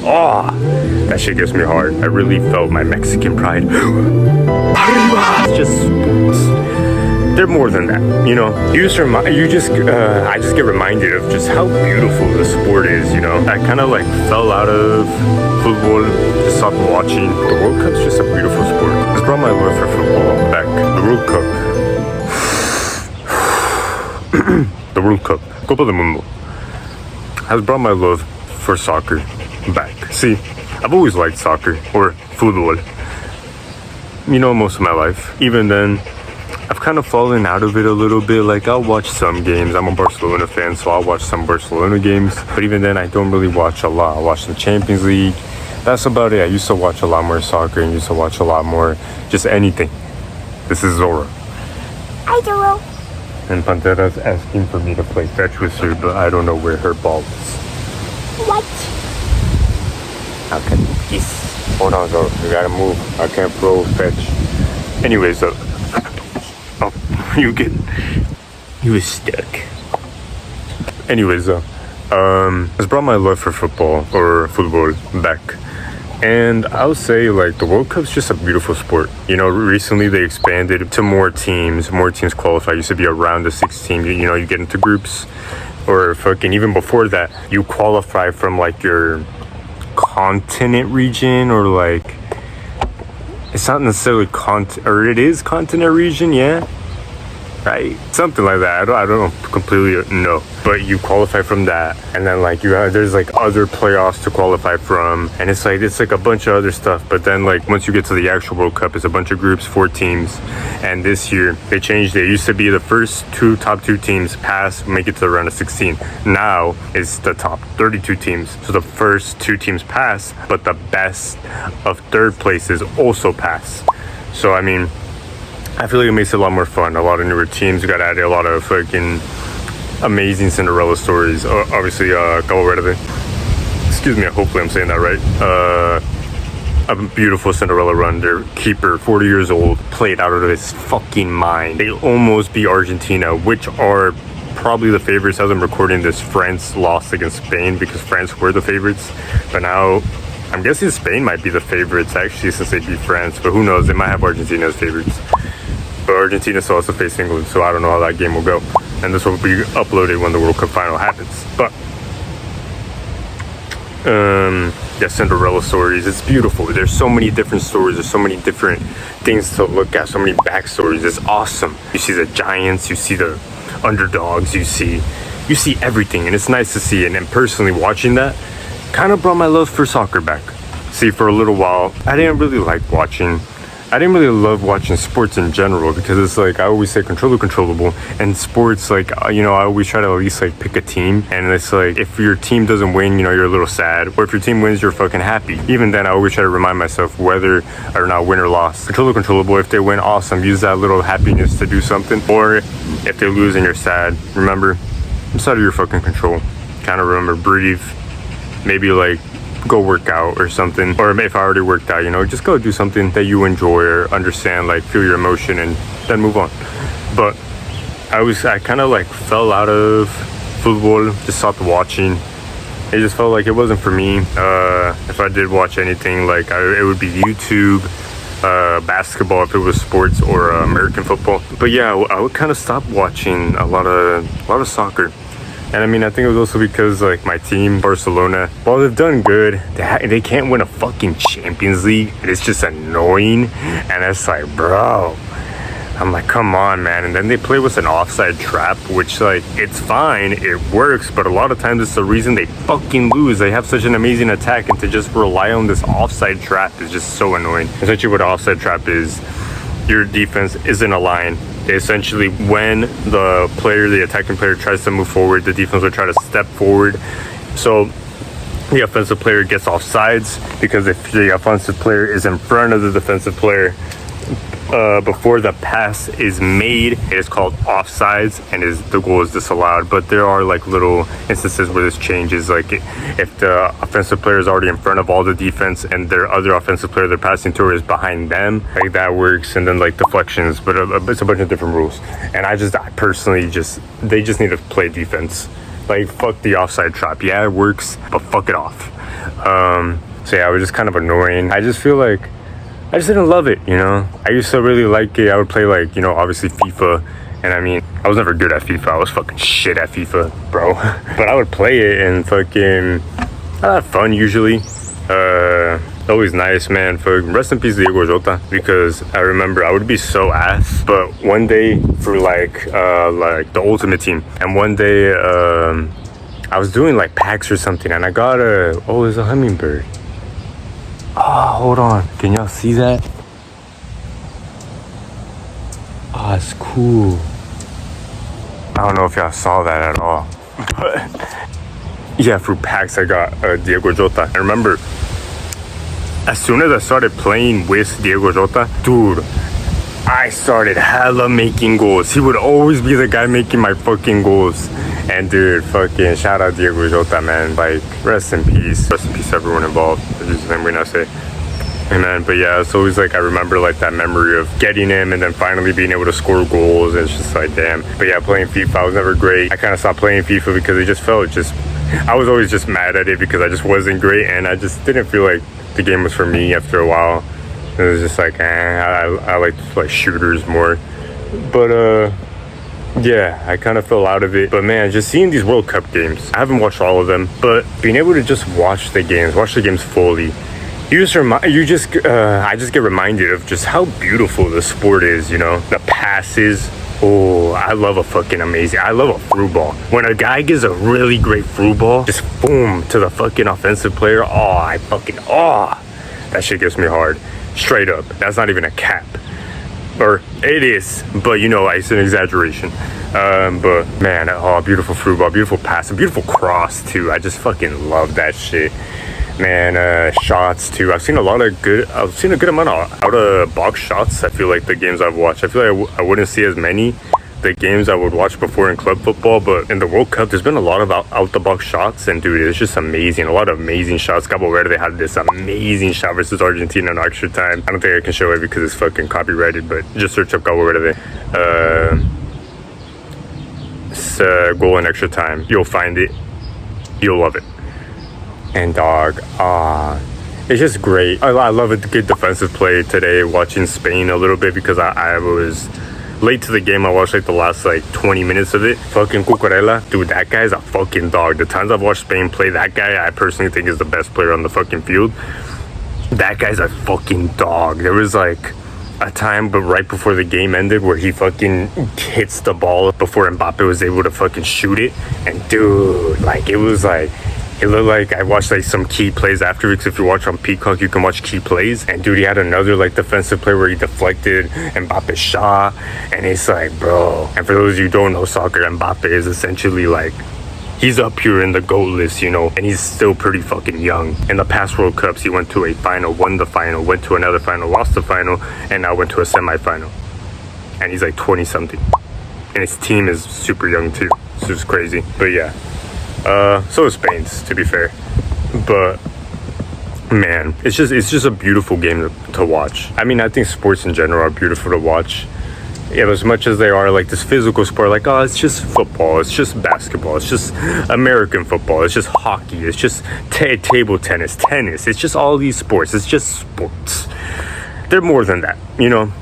Oh, that shit gets me hard. I really felt my Mexican pride. Arriba! It's just sports. They're more than that, you know. I just get reminded of just how beautiful the sport is, you know. I kind of like fell out of football, just stopped watching. The World Cup's just a beautiful sport. It's brought my love for football back. The World Cup. The World Cup. Copa del Mundo has brought my love for soccer back. See, I've always liked soccer or football, you know, most of my life. Even then, I've kind of fallen out of it a little bit. Like, I'll watch some games. I'm a Barcelona fan, so I'll watch some Barcelona games. But even then, I don't really watch a lot. I watch the Champions League. That's about it. I used to watch a lot more soccer and used to watch a lot more just anything. This is Zora. Hi, Zoro. And Pantera's asking for me to play fetch with her, but I don't know where her ball is. What? Okay. Yes. Hold on, Zora. You gotta move. I can't throw fetch. Anyways, oh, you was stuck. Anyways, it's brought my love for football back. And I'll say, like, the World Cup's just a beautiful sport. You know, recently they expanded to more teams qualify. It used to be around the 16, you know, you get into groups, or fucking even before that, you qualify from like your continent region, or like, it's not necessarily or it is continent region, yeah, right? Something like that. I don't completely know, but you qualify from that, and then like there's like other playoffs to qualify from, and it's like a bunch of other stuff. But then like once you get to the actual World Cup, it's a bunch of groups, 4 teams, and this year they changed it. It used to be the first top two teams make it to the round of 16. Now it's the top 32 teams. So the first 2 teams pass, but the best of third places also pass. So I mean, I feel like it makes it a lot more fun. A lot of newer teams. We got added a lot of fucking amazing Cinderella stories. Obviously, Cabo Verde. Excuse me, hopefully I'm saying that right. A beautiful Cinderella run. Their keeper, 40 years old, played out of his fucking mind. They almost beat Argentina, which are probably the favorites. As I'm recording this, France lost against Spain because France were the favorites. But now, I'm guessing Spain might be the favorites, actually, since they beat France. But who knows? They might have Argentina as favorites. But Argentina still has to face England, so I don't know how that game will go. And this will be uploaded when the World Cup final happens. But, yeah, Cinderella stories. It's beautiful. There's so many different stories. There's so many different things to look at. So many backstories. It's awesome. You see the giants. You see the underdogs. You see everything. And it's nice to see. And then personally watching that kind of brought my love for soccer back. See, for a little while, I didn't really love watching sports in general, because it's like, I always say controllable, and sports, like, you know, I always try to at least like pick a team, and it's like, if your team doesn't win, you know, you're a little sad, or if your team wins, you're fucking happy. Even then, I always try to remind myself whether or not win or loss. Controllable, if they win, awesome, use that little happiness to do something, or if they lose and you're sad, remember, it's out of your fucking control. Kind of remember, breathe, maybe like go work out or something, or if I already worked out, you know, just go do something that you enjoy or understand, like feel your emotion, and then move on. But I kind of like fell out of football, just stopped watching. It just felt like it wasn't for me. If I did watch anything, like it would be YouTube, basketball if it was sports, or American football. But yeah, I would kind of stop watching a lot of soccer. And I mean, I think it was also because, like, my team, Barcelona, while they've done good, they can't win a fucking Champions League. And it's just annoying. And it's like, bro, I'm like, come on, man. And then they play with an offside trap, which, like, it's fine, it works, but a lot of times it's the reason they fucking lose. They have such an amazing attack, and to just rely on this offside trap is just so annoying. Essentially what an offside trap is, your defense isn't aligned. Essentially, when the attacking player tries to move forward, the defense will try to step forward. So the offensive player gets offsides, because if the offensive player is in front of the defensive player before the pass is made, it is called offsides, and the goal is disallowed. But there are like little instances where this changes, like if the offensive player is already in front of all the defense and their other offensive player they're passing to is behind them, like that works. And then like deflections, but it's a bunch of different rules. And I personally they just need to play defense. Like, fuck the offside trap. Yeah, it works, but fuck it off. So yeah, it was just kind of annoying. I just feel like I just didn't love it, you know? I used to really like it. I would play, like, you know, obviously FIFA. And I mean, I was never good at FIFA. I was fucking shit at FIFA, bro. But I would play it and fucking... I had fun usually. Always nice, man. Rest in peace, Diego Jota. Because I remember I would be so ass. But one day for like the Ultimate Team. And one day I was doing like packs or something. And I got there's a hummingbird. Oh, hold on. Can y'all see that? Oh, it's cool. I don't know if y'all saw that at all. But yeah, for packs I got Diego Jota. I remember as soon as I started playing with Diego Jota, dude, I started hella making goals. He would always be the guy making my fucking goals. And dude, fucking shout out Diego Jota, man. Like, rest in peace. Rest in peace everyone involved. That's just I'm gonna say. Amen. But yeah, it's always like I remember like that memory of getting him and then finally being able to score goals. It's just like, damn. But yeah, playing FIFA was never great. I kind of stopped playing FIFA because it just felt I was always just mad at it because I just wasn't great and I just didn't feel like the game was for me after a while. It was just like, I like to play shooters more. But yeah, I kind of fell out of it. But man, just seeing these World Cup games, I haven't watched all of them, but being able to just watch the games fully, I just get reminded of just how beautiful the sport is, you know? The passes. Oh, I love I love a through ball. When a guy gives a really great through ball, just boom to the fucking offensive player. That shit gets me hard. Straight up. That's not even a cap. Or it is, but you know, it's an exaggeration. But man, beautiful through ball, beautiful pass, a beautiful cross too. I just fucking love that shit. Man, shots too. I've seen a good amount of out of box shots. I feel like the games I've watched. I feel like I wouldn't see as many the games I would watch before in club football, but in the World Cup, there's been a lot of out the box shots, and dude, it's just amazing. A lot of amazing shots. Cabo Verde had this amazing shot versus Argentina in extra time. I don't think I can show it because it's fucking copyrighted, but just search up Cabo Verde. Goal in extra time. You'll find it. You'll love it. And dog, it's just great. I love a good defensive play today, watching Spain a little bit because I was late to the game. I watched like the last like 20 minutes of it. Fucking Cucurella, dude, that guy's a fucking dog. The times I've watched Spain play, that guy I personally think is the best player on the fucking field. That guy's a fucking dog. There was like a time, but right before the game ended, where he fucking hits the ball before Mbappe was able to fucking shoot it. And dude, like it looked like I watched like some key plays after, because if you watch on Peacock, you can watch key plays. And dude, he had another like defensive play where he deflected Mbappe's shot. And it's like, bro. And for those of you who don't know soccer, Mbappe is essentially like, he's up here in the GOAT list, you know, and he's still pretty fucking young. In the past World Cups, he went to a final, won the final, went to another final, lost the final, and now went to a semifinal. And he's like 20 something. And his team is super young too. So it's crazy. But yeah. So is Spain's, to be fair. But man, it's just a beautiful game to watch. I mean, I think sports in general are beautiful to watch. Yeah, as much as they are like this physical sport, like, oh, it's just football, it's just basketball, it's just American football, it's just hockey, it's just table tennis, it's just all these sports, it's just sports. They're more than that, you know.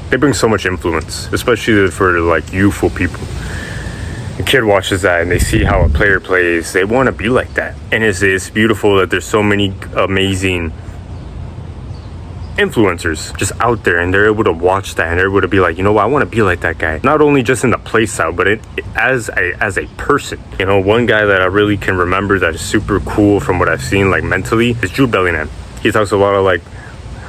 They bring so much influence, especially for like youthful people. A kid watches that and they see how a player plays, they want to be like that. And it's beautiful that there's so many amazing influencers just out there, and they're able to watch that and they're able to be like, you know what, I want to be like that guy. Not only just in the play style, but as a person. You know, one guy that I really can remember that is super cool from what I've seen, like mentally, is Jude Bellingham. He talks a lot of like,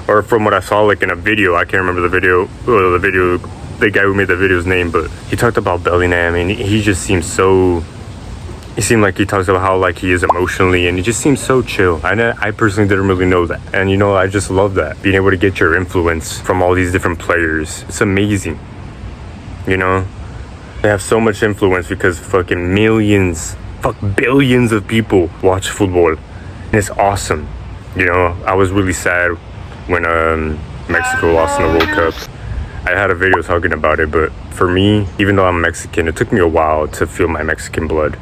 or from what I saw like in a video, I can't remember the guy who made the video's name, but he talked about Bellingham, and he just seems so, he seemed like he talks about how like he is emotionally, and he just seems so chill. I personally didn't really know that, and you know, I just love that, being able to get your influence from all these different players. It's amazing, you know. They have so much influence because fucking billions of people watch football, and it's awesome. You know, I was really sad when Mexico lost in the World Cup. I had a video talking about it, but for me, even though I'm Mexican, it took me a while to feel my Mexican blood.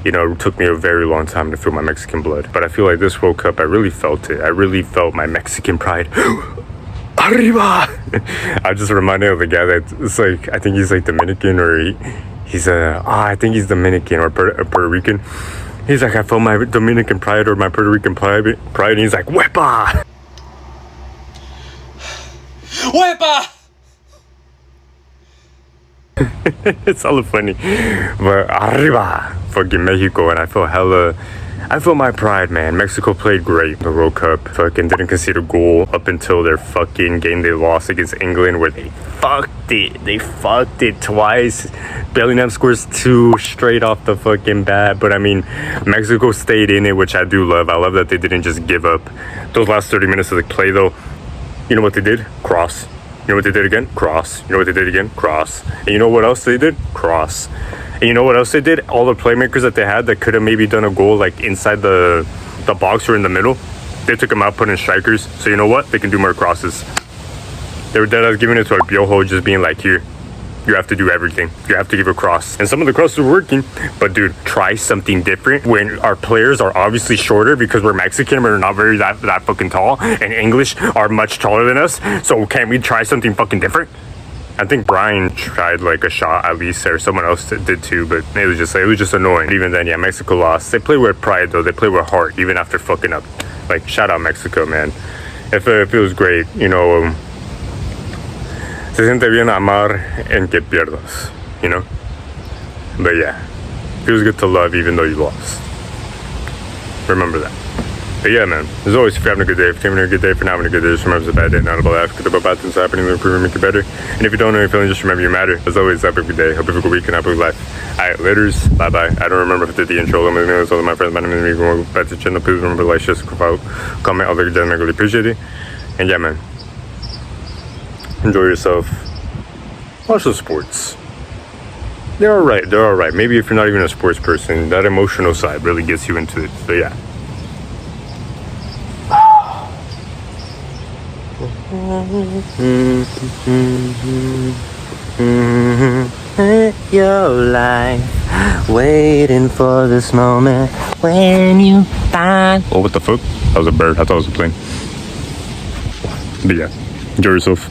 You know, it took me a very long time to feel my Mexican blood. But I feel like this World Cup, I really felt it. I really felt my Mexican pride. Arriba! I just reminded of the guy that's like, I think he's like Dominican or I think he's Dominican or Puerto Rican. He's like, I felt my Dominican pride or my Puerto Rican pride. And he's like, Wepa! Wepa! It's hella funny. But arriba! Fucking Mexico. And I felt my pride, man. Mexico played great in the World Cup. Fucking didn't concede a goal up until their fucking game they lost against England where they fucked it. They fucked it twice. Bellingham scores 2 straight off the fucking bat. But I mean, Mexico stayed in it, which I do love. I love that they didn't just give up. Those last 30 minutes of the play, though, you know what they did? Cross. You know what they did again? Cross. You know what they did again? Cross. And you know what else they did? Cross. And you know what else they did? All the playmakers that they had that could have maybe done a goal like inside the box or in the middle, they took them out, put in strikers. So you know what? They can do more crosses. They were dead giving it to a Piojo, just being like, here, you have to do everything. You have to give a cross. And some of the crosses were working. But dude, try something different when our players are obviously shorter because we're Mexican. We're not very that fucking tall. And English are much taller than us. So can't we try something fucking different? I think Brian tried like a shot at least, or someone else did too, but it was just annoying. Even then, yeah, Mexico lost. They play with pride though. They play with heart, even after fucking up. Like, shout out Mexico, man. It feels great, you know. Se siente bien amar en que pierdas, you know. But yeah, feels good to love even though you lost. Remember that. But yeah, man, as always, if you're having a good day, if you're having a good day, if you're not having a good day, just remember it's a bad day, not about that. Because about bad things happening, to improve and make it better. And if you don't know you're feeling, just remember you matter. As always, have a good day. Hope you have a good week and have a good life. Alright, laters. Bye bye. I don't remember if I did the intro. Let me know all of my friends. My name is Miguel. Back to the channel. Please remember to like, share, subscribe, comment, all the good. I really appreciate it. And yeah, man, enjoy yourself. Watch the sports. They're alright. They're alright. Maybe if you're not even a sports person, that emotional side really gets you into it. But yeah. Your life waiting for this moment when you find. Oh, what the fuck? That was a bird. I thought it was a plane. But yeah, enjoy yourself.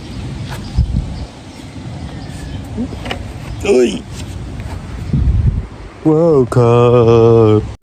World Cup.